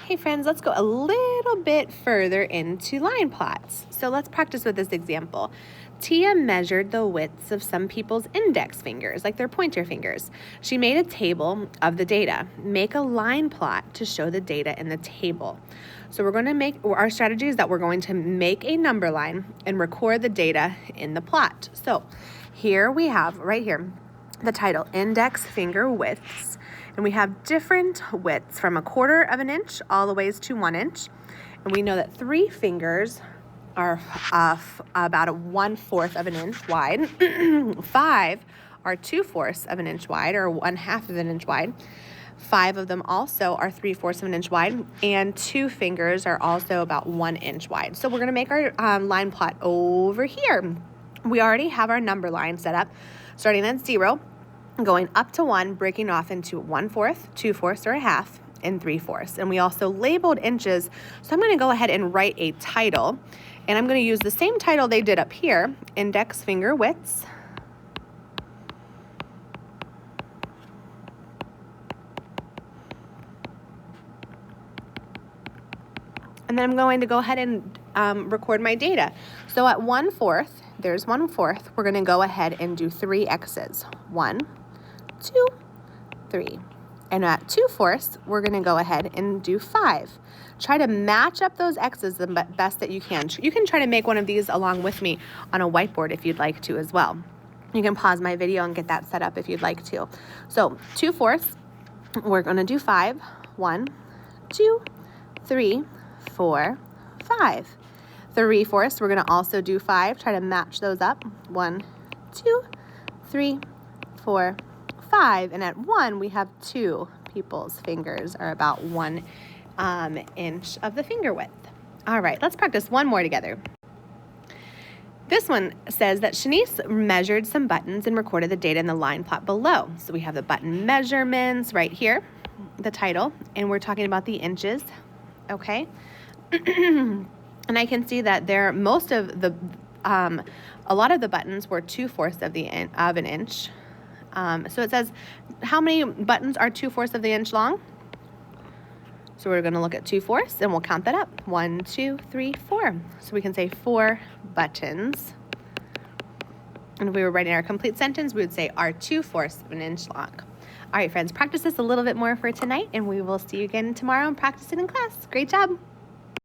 Hey friends, let's go a little bit further into line plots. So let's practice with this example. Tia measured the widths of some people's index fingers, like their pointer fingers. She made a table of the data. Make a line plot to show the data in the table. So we're going to make, our strategy is that we're going to make a number line and record the data in the plot. So here we have, right here, the title, Index Finger Widths. And we have different widths from 1/4 of an inch all the ways to 1 inch. And we know that 3 fingers are about 1/4 of an inch wide. 5 are 2/4 of an inch wide, or 1/2 of an inch wide. 5 of them also are 3/4 of an inch wide, and 2 fingers are also about 1 inch wide. So we're going to make our line plot over here. We already have our number line set up, starting at 0. Going up to 1, breaking off into 1/4, 2/4 or 1/2, and 3/4. And we also labeled inches, so I'm going to go ahead and write a title. And I'm going to use the same title they did up here, Index Finger Widths. And then I'm going to go ahead and record my data. So at 1/4, there's 1/4, we're going to go ahead and do 3 X's. 1, 2, 3. And at 2/4, we're going to go ahead and do 5. Try to match up those X's the best that you can. You can try to make one of these along with me on a whiteboard if you'd like to as well. You can pause my video and get that set up if you'd like to. So 2/4, we're going to do 5. 1, 2, 3, 4, 5. 3/4, we're going to also do 5. Try to match those up. 1, 2, 3, 4, 5. And at 1, we have 2 people's fingers are about 1 inch of the finger width. All right, let's practice one more together. This one says that Shanice measured some buttons and recorded the data in the line plot below. So we have the button measurements right here, the title, and we're talking about the inches, okay? And I can see that there, most of the, a lot of the buttons were 2/4 of an inch. So it says, how many buttons are 2/4 of the inch long? So we're going to look at 2/4 and we'll count that up. 1, 2, 3, 4. So we can say 4 buttons. And if we were writing our complete sentence, we would say are 2/4 of an inch long. All right, friends, practice this a little bit more for tonight, and we will see you again tomorrow and practice it in class. Great job.